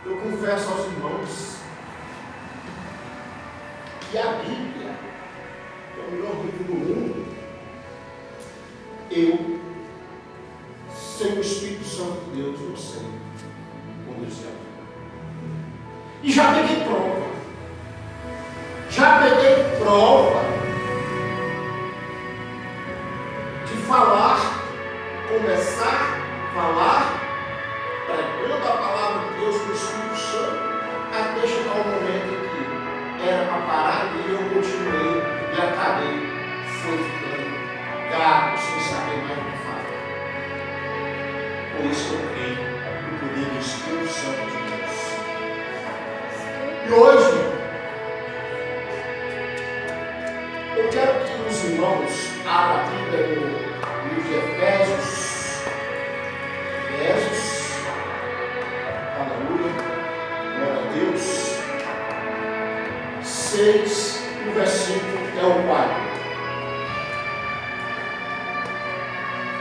Eu confesso aos irmãos que a Bíblia, que é o melhor livro do mundo, eu, sem o Espírito Santo de Deus, não sei conduzir a vida. E já peguei prova. Já peguei prova de falar, começar a falar, pregando a palavra de Deus com o Espírito Santo, até chegar o momento em que era para parar e eu continuei e acabei, foi ficando gago, sem saber mais o que falar. Por isso eu creio no poder do Espírito Santo de Deus. E hoje, eu quero que os irmãos abram a Bíblia no livro de Efésios, aleluia, glória a Deus, 6, o versículo é o 4.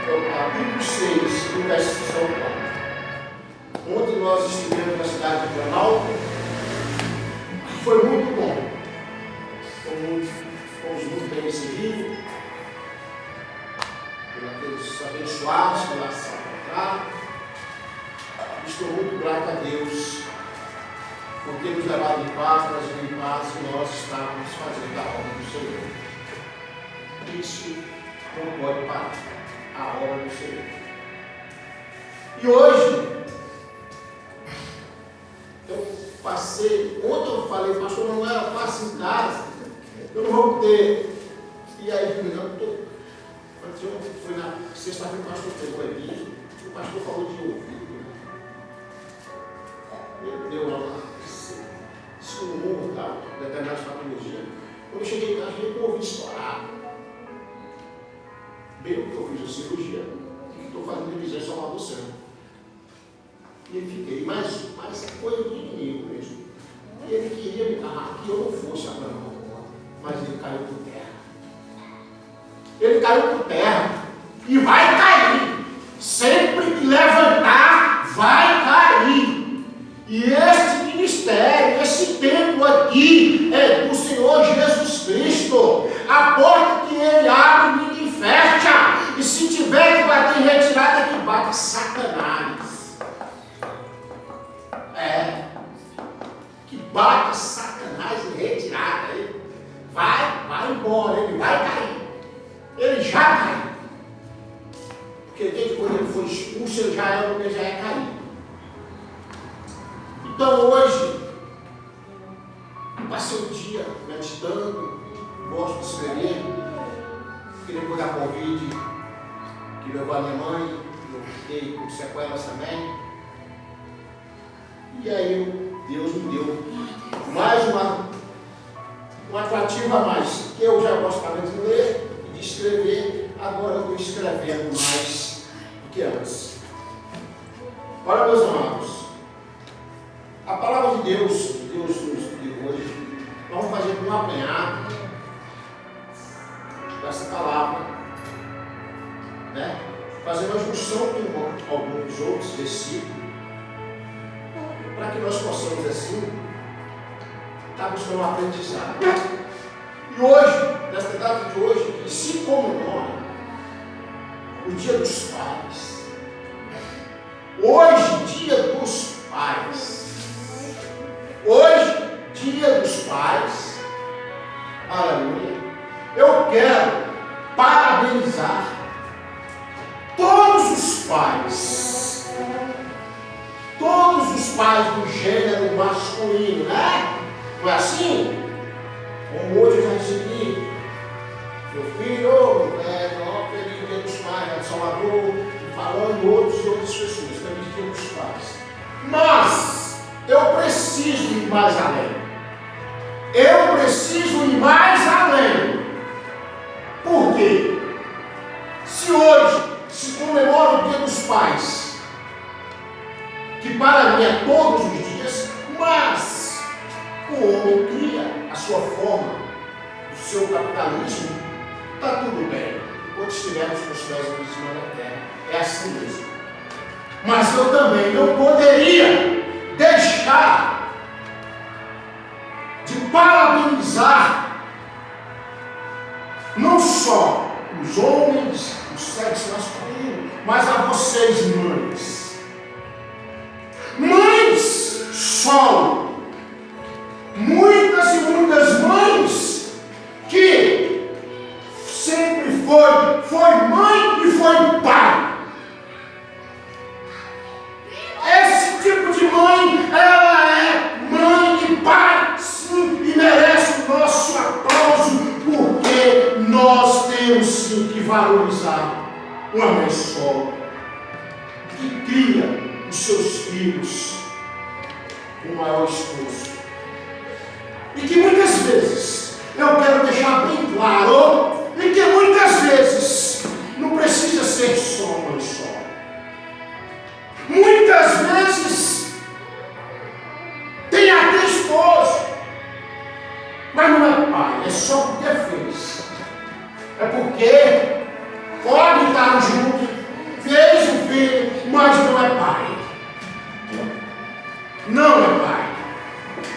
É o capítulo 6, o versículo 4. Ontem nós estivemos na cidade de Planalto, foi muito bom. Fomos muito bem recebidos por aqueles abençoados que lá se encontraram. Estou muito grato a Deus por ter nos levado em paz, mas em paz que nós estávamos fazendo a obra do Senhor. Isso não pode parar, a obra do Senhor. E hoje, eu passei, ontem eu falei, pastor Manuel, passe em casa, eu não vou poder. E aí, foi na sexta-feira, o pastor pegou a Bíblia, o pastor falou de ouvido. Ele deu uma escumou, determinada patologia. Quando eu cheguei em casa, eu com o ouvido estourado. Bem que eu fiz a cirurgia, e estou fazendo revisão em Salvador Centro. E eu fiquei, mas foi do inimigo mesmo. E ele queria que eu não fosse a Planalto, mas ele caiu por terra. Ele caiu por terra e vai cair. Sempre que levantar, vai cair. E este ministério, esse templo aqui é do Senhor Jesus Cristo. A porta que Ele abre, ninguém fecha. E se tiver que bater em retirada, que bate Satanás. Que bate Satanás em retirada. Ele vai embora, ele vai cair. Ele já caiu. Porque desde quando ele foi expulso, ele já é caído. Então hoje, eu passei o dia meditando, gosto de escrever, porque depois da Covid, que levou a minha mãe, eu fiquei com sequelas também. E aí Deus me deu mais uma atrativa a mais, que eu já gostava de ler e de escrever, agora eu estou escrevendo mais do que antes. Olha, meus amados, a palavra de Deus nos deu hoje, nós vamos fazer um apanhado dessa palavra, né? Fazer uma junção com alguns outros versículos, para que nós possamos assim estar buscando um aprendizado. E hoje, nesta data de hoje, que se comemora o Dia dos Pais. Hoje, Dia dos Pais. Hoje, Dia dos Pais. Aleluia. Eu quero parabenizar todos os pais. Todos os pais do gênero masculino, né? Não é assim? Como hoje eu já recebi, meu filho, feliz Dia dos Pais, de Salvador, falando outras pessoas, feliz Dia dos Pais. Mas eu preciso ir mais além. Eu preciso ir mais além. Por quê? Se hoje se comemora o Dia dos Pais, que para mim é todos os dias, mas o homem cria a sua forma, o seu capitalismo, está tudo bem, enquanto estivermos com os pés em cima da terra, é assim mesmo. Mas eu também não poderia deixar não só os homens, o sexo masculino, mas a vocês, mães. Mães solo. Muitas e muitas mães que sempre foi mãe e foi pai. Esse tipo de mãe, ela é mãe e pai, sim, e merece o nosso aplauso, porque nós temos sim que valorizar uma mãe solo, que cria os seus filhos com o maior esforço. E que muitas vezes, eu quero deixar bem claro, e que muitas vezes não precisa ser só mãe solo. Muitas vezes tem até esposo, mas não é pai, é só porque fez. É porque pode estar junto, fez o filho, mas não é pai. Não é pai.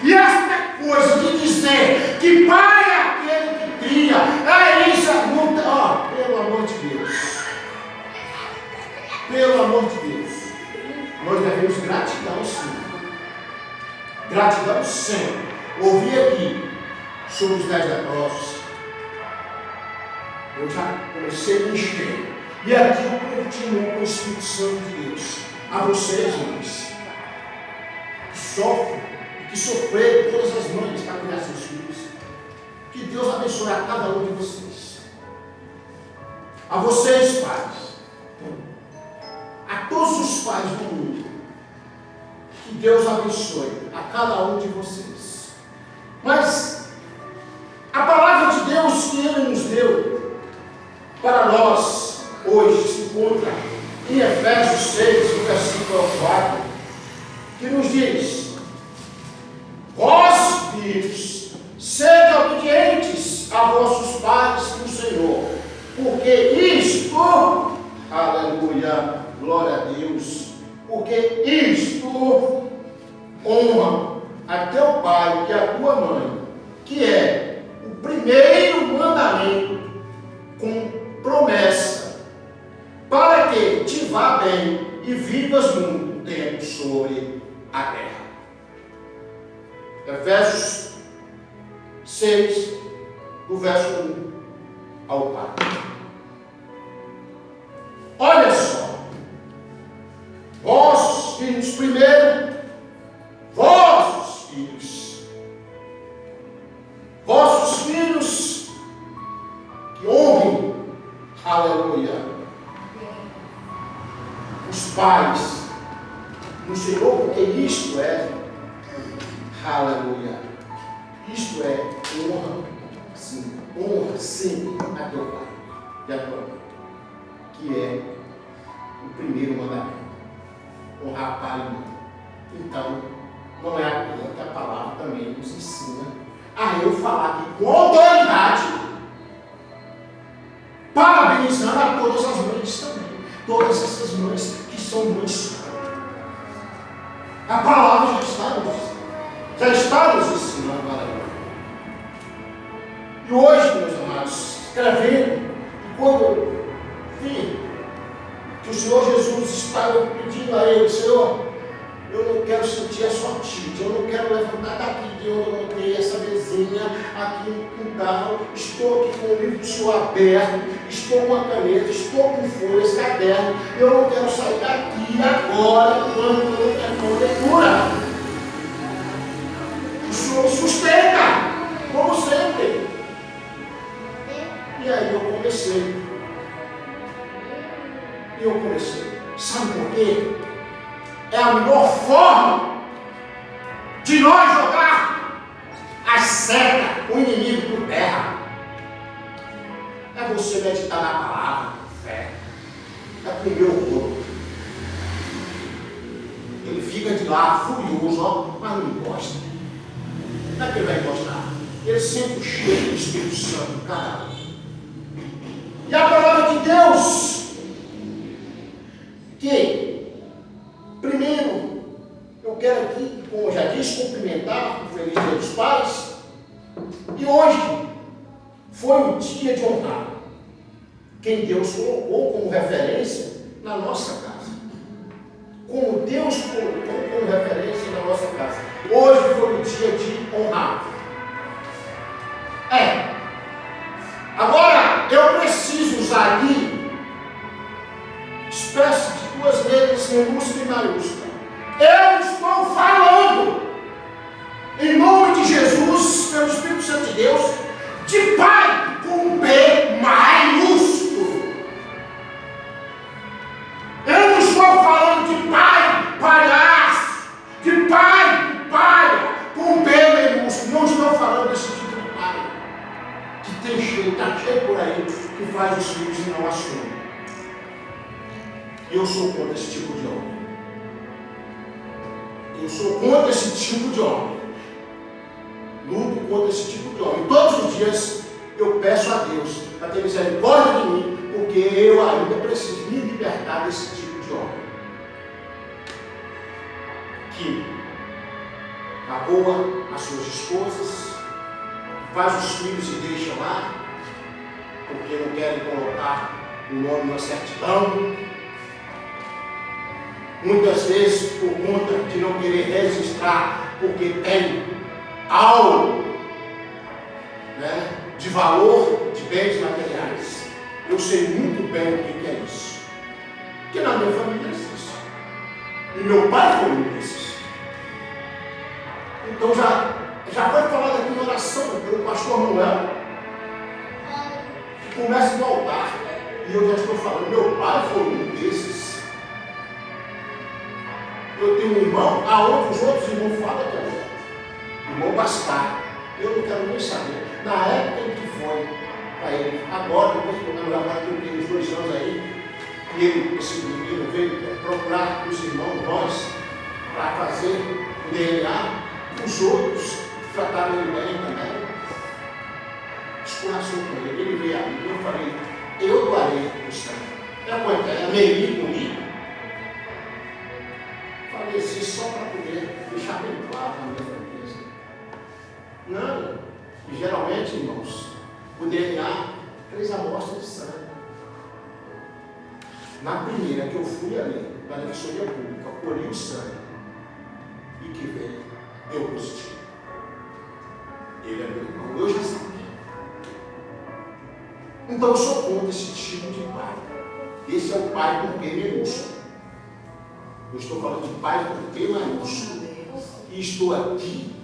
E essa coisa de dizer que pai é aquele que cria, é isso, pelo amor de Deus. Pelo amor de Deus. Nós devemos gratidão sim. Gratidão sempre. Ouvi aqui sobre os 10 leprosos. Eu já comecei a me encher. E aqui eu continuo com o Espírito Santo de Deus. A vocês, mães, que sofrem, que sofreram, todas as mães para criar seus filhos. Que Deus abençoe a cada um de vocês. A vocês, pais. A todos os pais do mundo. Que Deus abençoe a cada um de vocês. Mas a palavra de Deus que Ele nos deu para nós hoje se encontra em Efésios 6, no versículo 4, que nos diz: vós, filhos, sede obedientes a vossos pais no Senhor, porque isto, aleluia, glória a Deus, porque isto honra a teu pai e a tua mãe, que é o primeiro mandamento com promessa, para que te vá bem e vivas muito tempo sobre a terra. Efésios 6, do verso 1 ao 4. Olha só. Vossos filhos primeiro, vossos filhos. Vossos filhos que honrem, aleluia, os pais no Senhor, porque isto é, aleluia, isto é honra sim a teu pai e a tua mãe, que é o primeiro mandamento. Honrar pai e mãe. Então, não é à toa que a palavra também nos ensina a eu falar aqui com autoridade, parabenizando a todas as mães também. Todas essas mães que são mães. A palavra já está nos ensinando, aleluia. E hoje, meus amados, escrevendo, e quando eu vi que o Senhor Jesus estava pedindo a ele: Senhor, eu não quero sentir a sua tite, eu não quero levantar daqui de onde eu montei essa mesinha aqui no quintal, estou aqui com o livro do Senhor aberto, estou com uma caneta, estou com folhas, caderno, eu não quero sair daqui agora quando eu não quero leitura. O Senhor me sustenta, como sempre. E aí eu comecei. Sabe por quê? É a melhor forma de nós jogar a seta, o inimigo por terra. É você meditar na palavra, fé. É comer o corpo. Ele fica de lá furioso, ó, mas não gosta. Não é que ele vai gostar. Ele sente o cheiro do Espírito Santo, cara. E a palavra de Deus, que, primeiro, eu quero aqui, como eu já disse, cumprimentar o feliz Dia dos Pais. E hoje, foi o dia de honrar quem Deus colocou como referência na nossa casa. Como Deus colocou como referência na nossa casa. Hoje foi o dia de honrar. Agora, eu preciso usar aqui espécie de duas letras minúscula e maiúscula. Eu estou falando, em nome de Jesus, pelo Espírito Santo de Deus, de pai com P maiúsculo. Eu não estou falando de pai, palhaço, de pai, com P minúsculo. Não estou falando desse tipo de pai, que tem cheio, está cheio por aí, que faz os filhos e não assume. Eu sou contra esse tipo de homem. Eu sou contra esse tipo de homem. Luto contra esse tipo de homem. Todos os dias eu peço a Deus para ter misericórdia de mim, porque eu ainda preciso me libertar desse tipo de homem. Que magoa as suas esposas, faz os filhos e deixa lá, porque não querem colocar o nome na certidão. Muitas vezes por conta de não querer registrar, porque tem algo, né, de valor de bens materiais. Eu sei muito bem o que é isso. Porque na minha família existe. E meu pai foi um desses. Então já foi falado aqui na oração pelo pastor Manuel, que começa no altar. E eu já estou falando, meu pai foi um desses. Eu tenho um irmão, aonde os outros irmãos falam que é irmão Bastar. Eu não quero nem saber. Na época em que foi para ele, agora, depois que eu namorava, que eu tenho uns 2 anos aí, e ele, esse menino, veio procurar os irmãos, nós, para fazer o DNA, os outros trataram ele bem também. Escorraçou com ele, ele veio a mim, eu falei, eu doarei o sangue. É meio comigo. Faleci só para poder deixar bem claro na minha franqueza. Não, e geralmente, irmãos, o DNA fez amostra de sangue. Na primeira que eu fui ali, na defensoria pública, colhi o sangue e que veio, deu positivo. Ele é meu irmão, eu já sabia. Então eu sou contra esse tipo de pai. Esse é o pai com P minúsculo. Eu estou falando de pai com P maiúsculo. E estou aqui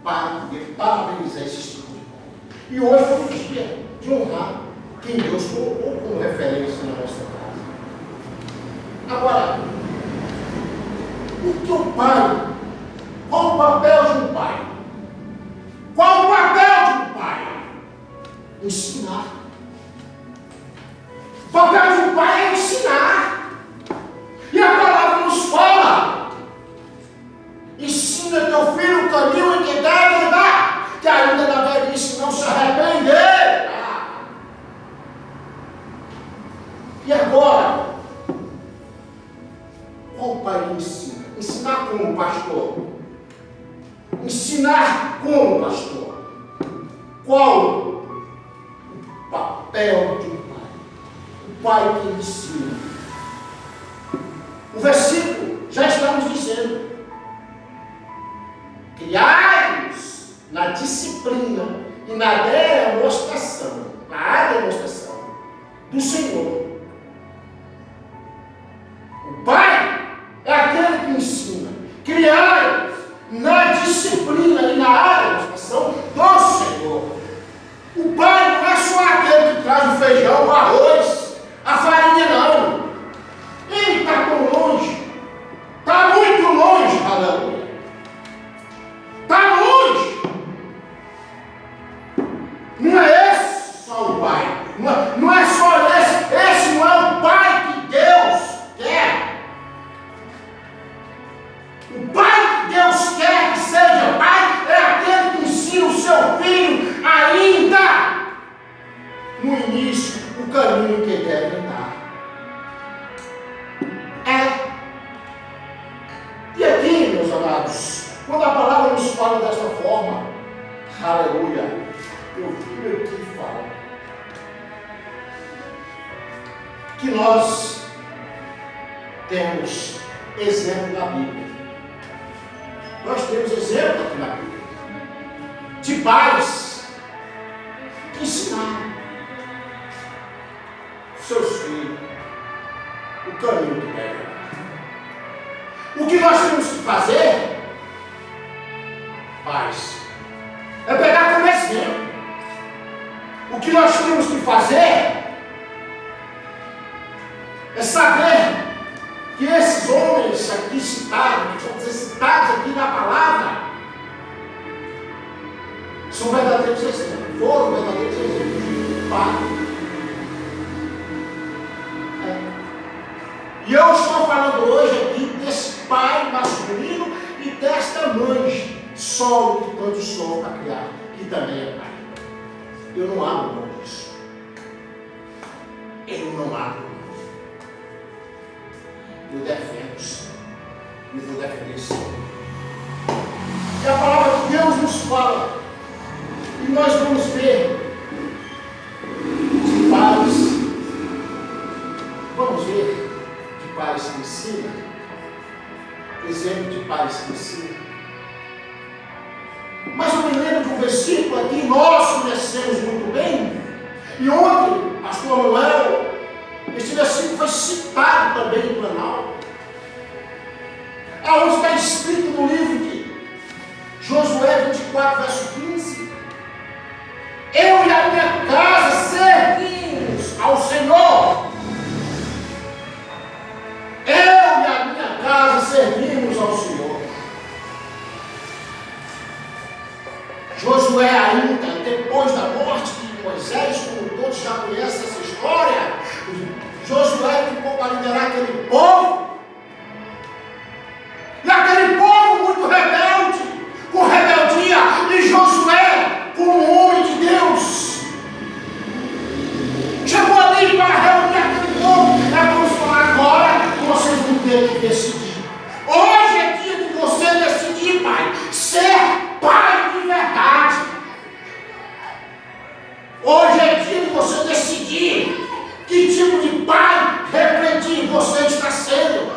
para poder parabenizar esse tipo de pai. E hoje foi o dia de honrar quem Deus colocou como referência na nossa casa. Agora, o que o pai, qual o papel de um pai? Qual o papel de um pai? Ensinar. O papel de um pai é ensinar. E a palavra nos fala: ensina teu filho o caminho em que deve andar, que ainda na velhice não se arrependerá. E agora, qual o pai que ensina? Ensinar como pastor? Ensinar como pastor? Qual o papel de um pai? O pai que ensina. O versículo já estamos dizendo: criai-os na disciplina e na demonstração do Senhor. O pai é aquele que ensina. Criai-os na disciplina e na demonstração do Senhor. O pai não é só aquele que traz o feijão, o arroz, a farinha, não. Ele está tão longe, está muito longe, aleluia. Está longe. Não é esse só o pai, não é só esse não é o pai que Deus quer. O pai que Deus quer que seja pai é aquele que ensina o seu filho ainda no início o caminho que deve andar. E aqui, meus amados, quando a palavra nos fala desta forma, aleluia, Meu filho aqui fala que nós temos exemplo na Bíblia. Nós temos exemplo aqui na Bíblia de pais que ensinaram seus filhos o caminho que deve andar. O que nós temos que fazer, pais, é pegar como exemplo. O que nós temos que fazer é saber que esses homens aqui citados, que vão ser citados aqui na palavra, são verdadeiros exemplos, foram verdadeiros exemplos de pai. E eu estou falando hoje aqui desse pai masculino e desta mãe solo que tanto sou para criar, que também é pai. Eu não abro mão disso. Eu não abro mão. Eu defendo isso. E vou defender isso. E a palavra de Deus nos fala. E nós vamos ver de pais. Vamos ver de pais que ensinam. Exemplo de pais que ensinam. Mas eu me lembro de um versículo aqui, nós conhecemos muito bem, e ontem, pastor Manuel, esse versículo foi citado também no canal, aonde está escrito no livro de Josué 24, verso 15, eu e a minha casa servimos ao Senhor. Eu e a minha casa servimos ao Senhor. Josué ainda, depois da morte de Moisés, como todos já conhecem essa história, Josué ficou para liderar aquele povo. E aquele povo muito rebelde, com rebeldia, e Josué, como homem de Deus, chegou ali para reunir aquele povo. Vamos falar agora, vocês vão ter que decidir. Hoje é dia de você decidir, pai, ser pai de verdade. Hoje é dia de você decidir que tipo de pai refletir você está sendo.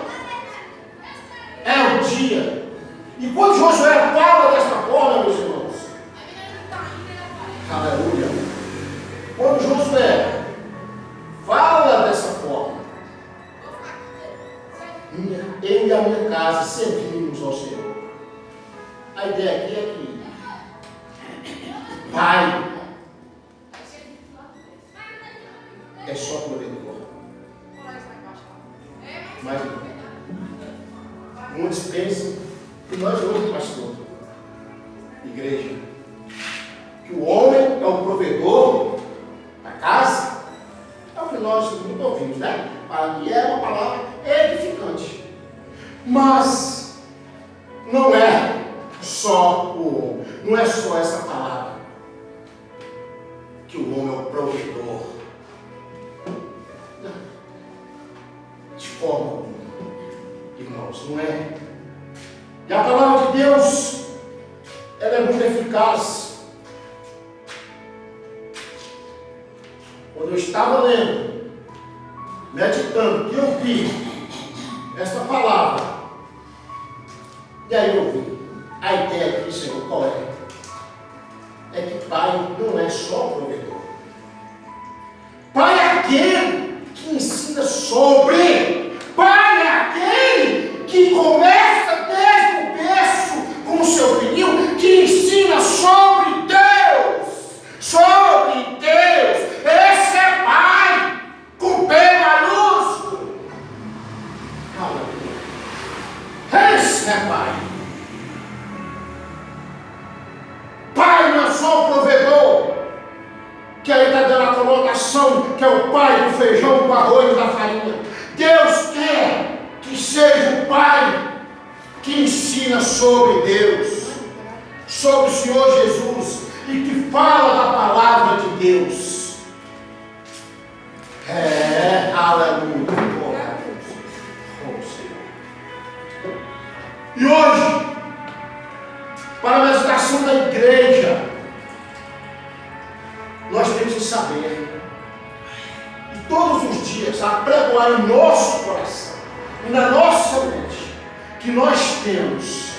É o dia. E quando Josué fala desta forma, meus irmãos, aleluia. Quando Josué fala dessa forma, eu e a minha casa servimos ao Senhor. A ideia aqui é que pai é só provedor. Mas muitos pensam que nós hoje, pastor, igreja, que o homem é o provedor da casa. É o que nós muito ouvimos, né? Para mim é uma palavra edificante. Mas não é só o homem, não é só essa palavra que o homem é o provedor. Não. De forma alguma, irmãos, não é. E a palavra de Deus, ela é muito eficaz. Quando eu estava lendo, meditando, que eu vi esta palavra, e aí eu vi a ideia aqui, Senhor, qual é? É que pai não é só provedor. Pai é aquele que ensina sobre. Pai é aquele que começa desde o berço com o seu filhinho, que ensina sobre Deus. Sobre Deus. Esse é pai, com P maiúsculo. Esse é pai. Pai não é só o provedor, que aí está dando a colocação, que é o pai do feijão, do arroz e da farinha. Deus quer que seja o pai que ensina sobre Deus, sobre o Senhor Jesus, e que fala da palavra de Deus. Aleluia. E hoje, para a meditação da igreja, temos que saber, e todos os dias, apregoar em nosso coração e na nossa mente, que nós temos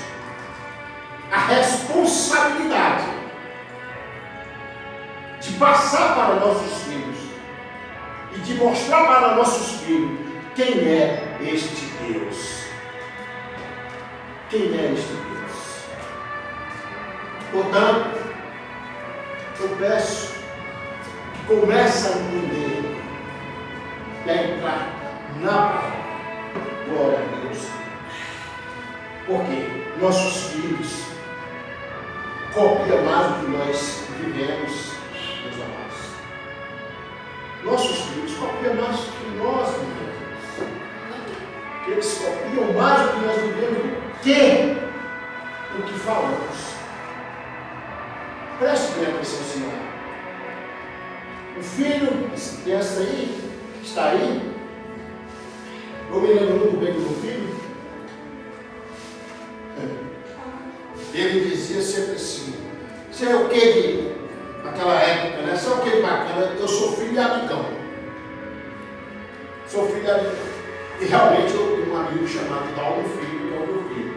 a responsabilidade de passar para nossos filhos e de mostrar para nossos filhos quem é este Deus. Quem é este Deus? Portanto, eu peço que comece a entender e a entrar na palavra. Glória a Deus. Porque nossos filhos copiam mais do que nós vivemos, meus amados. Nossos filhos copiam mais do que nós vivemos. Eles copiam mais do que nós vivemos do que falamos. Preste bem atenção, Senhor. O filho, essa criança aí, que está aí, eu me lembro muito bem do meu filho. Ele dizia sempre assim: você é o que naquela época, né? Você é o que bacana? Eu sou filho de amigão. Sou filho de amigão. E realmente eu tenho um amigo chamado Paulo Filho, que é o meu filho.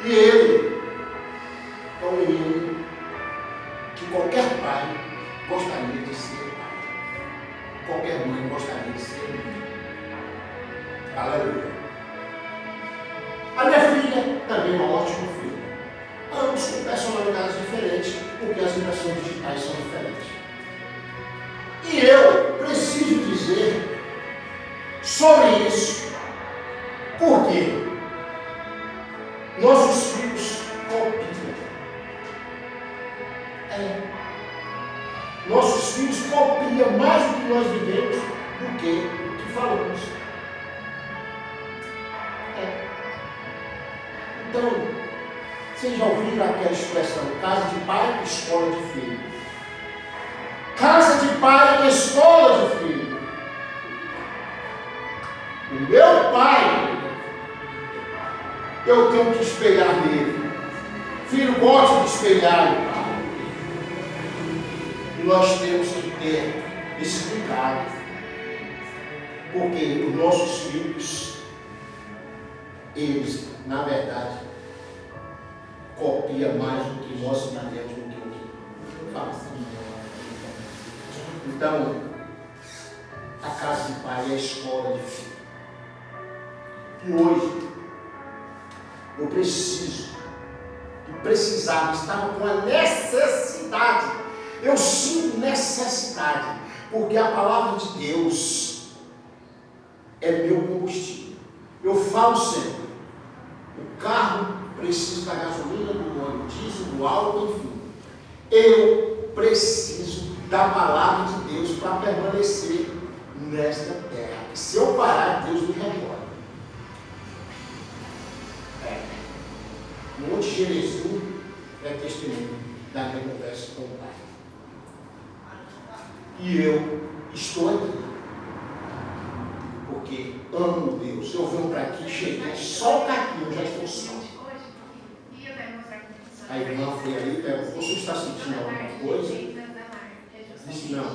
E ele é um menino que qualquer pai gostaria de ser pai. Qualquer mãe gostaria de ser mãe. Aleluia. A minha filha também é uma ótima filha. Ambos com personalidades diferentes, porque as impressões digitais são diferentes. E eu preciso dizer sobre isso, porque nossos filhos copiam. Nossos filhos copiam mais do que nós vivemos do que falamos. Então, vocês já ouviram aquela expressão: casa de pai, escola de filho. Casa de pai, escola de filho. O meu pai, eu tenho que espelhar nele. Filho gosta de espelhar o pai. E nós temos que ter esse cuidado. Porque os nossos filhos, eles, na verdade, copiam mais do que nós fazemos do que o que fazemos. Então, a casa de pai é a escola de filho. E hoje, eu precisava, estava com a necessidade. Eu sinto necessidade, porque a palavra de Deus é meu combustível. Eu falo sempre: o carro precisa da gasolina, do óleo diesel, do álcool, enfim. Eu preciso da palavra de Deus para permanecer nesta terra. Se eu parar, Deus me recolhe. Monte Gerizim é testemunho da minha conversa com o Pai. E eu estou aqui porque amo Deus. Eu venho para aqui, cheguei só o caquinho, eu já estou só. A irmã foi ali e perguntou: você está sentindo alguma coisa? Disse: não.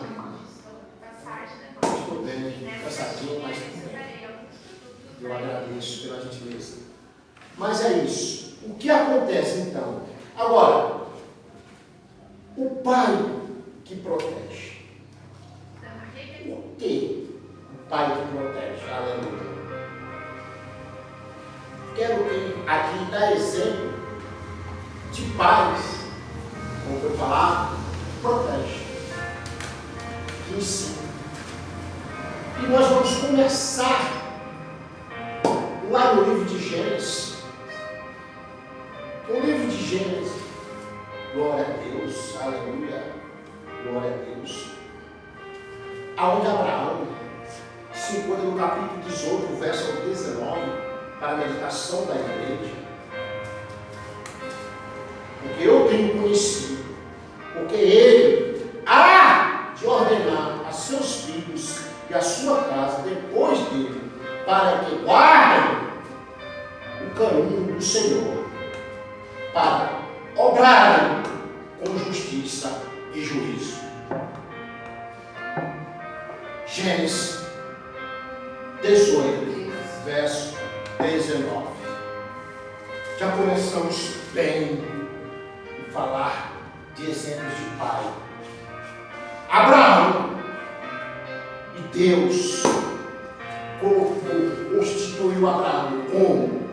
Estou bem, cansadinho, mas tudo bem. Eu agradeço pela gentileza. Mas é isso. O que acontece então? Agora, o pai que protege. O que o pai que protege? Aleluia. Quero aqui dar exemplo de pais, como foi falado, que protege, que ensina. E nós vamos começar lá no livro de Gênesis. O livro de Gênesis, glória a Deus, aleluia, glória a Deus. Aonde Abraão se encontra no capítulo 18, verso 19, para a meditação da igreja. Porque eu tenho conhecido, porque ele há de ordenar a seus filhos e a sua casa depois dele, para que guardem o caminho do Senhor, para obrarem com justiça e juízo. Gênesis 18, verso 19. Já começamos bem a falar de exemplos de pai. Abraão, e Deus constituiu Abraão como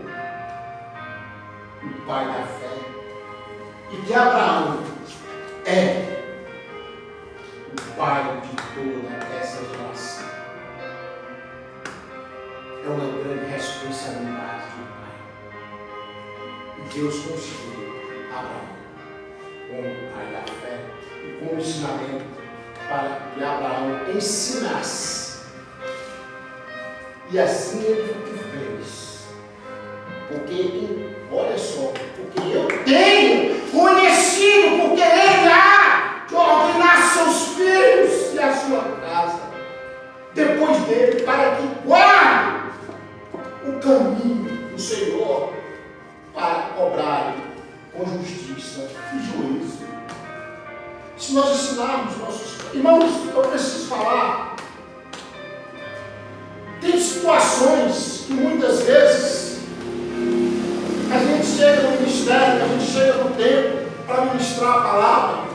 o pai da fé, e que Abraão é o pai de toda essa geração. É uma grande responsabilidade de um pai. E Deus constituiu Abraão como o pai da fé e com o ensinamento para que Abraão ensinasse. E assim ele fez. Porque, olha só, porque eu tenho conhecido, porque ele há de ordenar seus filhos e a sua casa depois dele, para que guarde o caminho do Senhor para obrarem com justiça e juízo. Se nós ensinarmos nossos irmãos, eu preciso falar. Tem situações que muitas vezes a gente chega no ministério, a gente chega no templo para ministrar a palavra.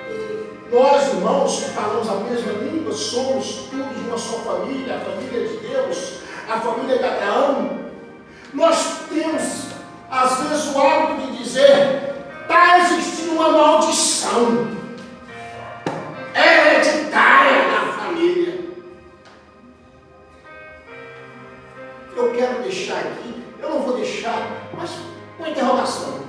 E nós, irmãos, que falamos a mesma língua, somos todos de uma só família, a família de Deus, a família de Abraão. Nós temos, às vezes, o hábito de dizer: está existindo uma maldição hereditária na família. Eu quero deixar aqui, eu não vou deixar, mas uma interrogação.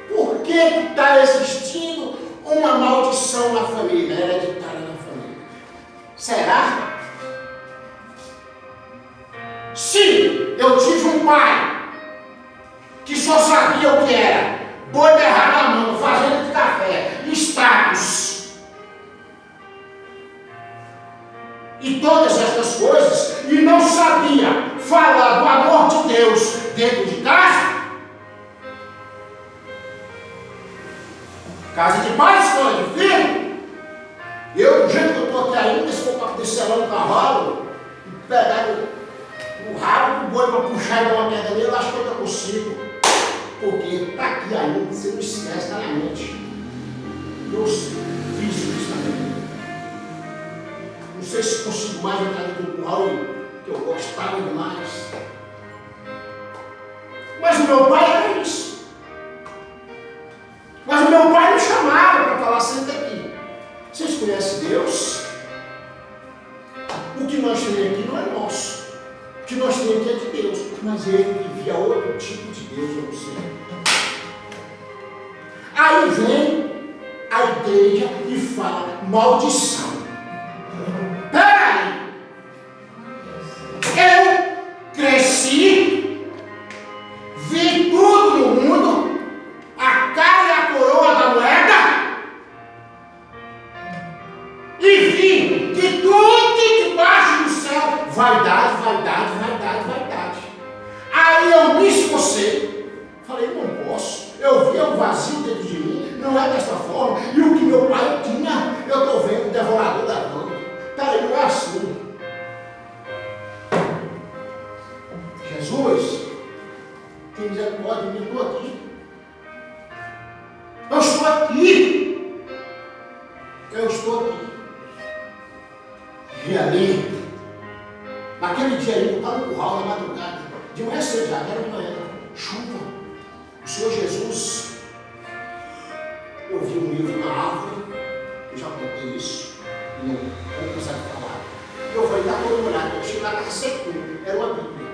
Por que está existindo uma maldição na família, hereditária na família? Será? Se eu tive um pai que só sabia o que era boi berrar na mão, fazenda de café, status, e todas estas coisas, e não sabia falar do amor de Deus dentro de casa, casa de pai, escola de filho, eu, do jeito que eu estou aqui ainda, se for para descer lá no cavalo, e pegar o rabo do boi para puxar e dar uma queda nele, eu acho que eu não consigo. Porque está aqui ainda, você não esquece, está na mente. Eu fiz isso também. Não sei se consigo mais entrar dentro do curral, que eu gostava demais. Mas o meu pai era isso. Mas o meu pai me chamava para falar: senta aqui. Vocês conhecem Deus? O que nós temos aqui não é nosso. O que nós temos aqui é de Deus. Mas ele vivia outro tipo de Deus, eu não sei. Aí vem a igreja e fala: maldição. Peraí. Eu cresci, vi tudo no mundo, a cara e a coroa da moeda, e vi que tudo debaixo do céu, vaidade, vaidade, vaidade, vaidade. Aí eu me esforcei, falei: não posso, eu vi um vazio dentro de mim, não é desta forma, e o que meu pai tinha, eu estou vendo o devorador da mão. Peraí, não é assim. Jesus, tem misericórdia de mim, eu estou aqui. Eu estou aqui. Eu estou aqui. E ali, naquele dia aí, eu estava no curral na madrugada, de manhã cedo já, era de manhã, chuva. O Senhor Jesus, eu vi um livro na árvore, eu já contei isso, e não vou precisar de falar. Eu falei: dá uma olhada, eu cheguei lá, estava secando, era uma Bíblia.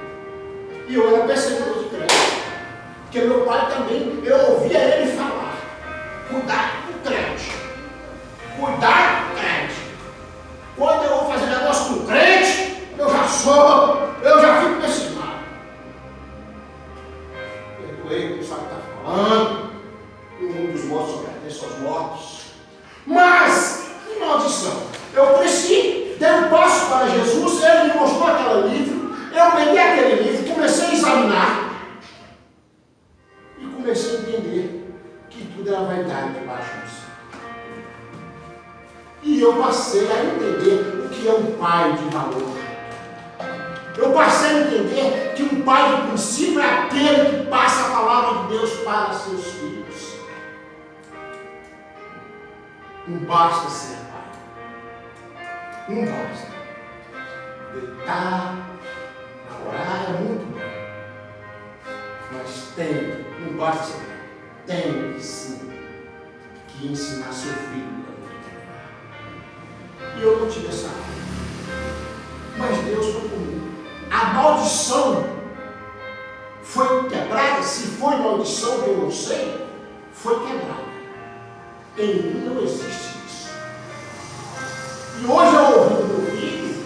E eu era perseguidor de crente, porque meu pai também, eu ouvia ele falar: cuidado com o crente, cuidado com o crente. Quando eu vou fazer negócio com o crente, eu já fico perseguido. Perdoei, sabe o que está falando, e o mundo dos mortos só pertence aos mortos. Mas, que maldição! Eu cresci, dei um passo para Jesus, ele me mostrou aquele livro, eu peguei aquele livro, comecei a examinar, e comecei a entender que tudo era vaidade demais. eu passei a entender o que é um pai de valor. Eu passei a entender que um pai de princípio é aquele que passa a palavra de Deus para seus filhos. Não basta ser pai. Não basta. Deitar, namorar é muito bom. Mas não basta ser pai. Tem sim que ensinar seu filho. E eu não tive essa área. Mas Deus foi comigo. A maldição foi quebrada. Se foi maldição que eu não sei, foi quebrada. Em mim não existe isso. E hoje eu ouvi do meu filho,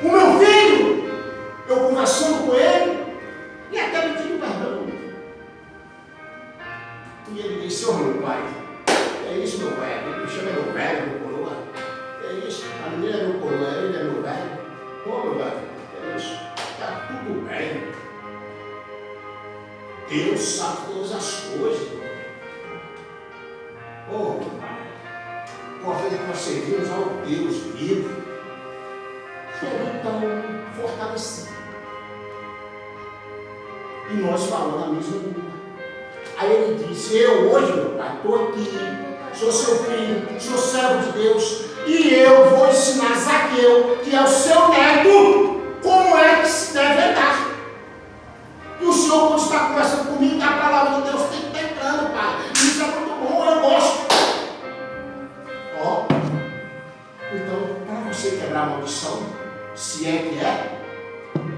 o meu filho, eu conversando com ele, e até pedindo perdão. E ele disse: "Ô meu pai, é isso, meu pai, ele me chama meu velho, meu coroa. É isso, a menina é meu coroa, ele é meu velho. Ô meu velho, é isso, está tudo bem. Deus sabe todas as coisas, meu pai. Ô meu pai, com a vida que nós servimos ao Deus vivo, foi tão fortalecido. E nós falamos a mesma língua. Aí ele disse: eu hoje, meu pai, estou aqui, sou seu filho, sou servo de Deus, e eu vou ensinar Zaqueu, que é o seu neto, como é que se deve andar. E o senhor, quando está conversando comigo, que a palavra de Deus tem que estar entrando, pai. Isso é muito bom, eu gosto. Ó, então, para você quebrar a maldição, se é que é,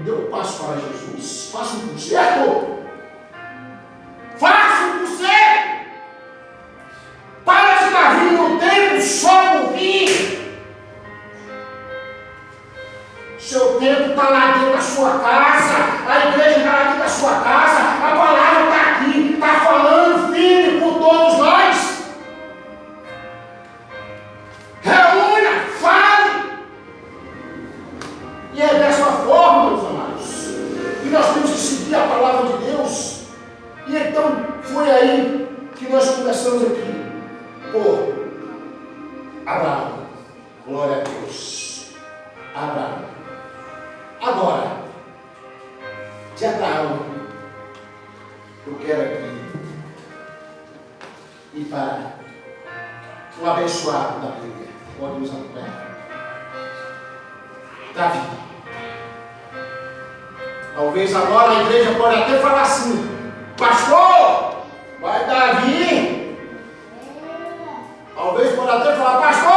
dê um passo para Jesus, faça um concerto. Faça um concerto. Para de estar vindo no tempo só por vir. Seu tempo está lá dentro da sua casa, a igreja está lá dentro da sua casa, a palavra está aqui, está falando firme por todos nós. Reúna, fale. E é dessa forma, meus amados, que nós temos que seguir a palavra de Deus. E então foi aí que nós começamos aqui por Abraão. Glória a Deus. Abraão. Agora, de Abraão, eu quero aqui ir para o abençoado da Bíblia. Pode nos acompanhar. Davi. Talvez agora a igreja pode até falar assim: pastor, vai Davi. Talvez pode até falar: pastor,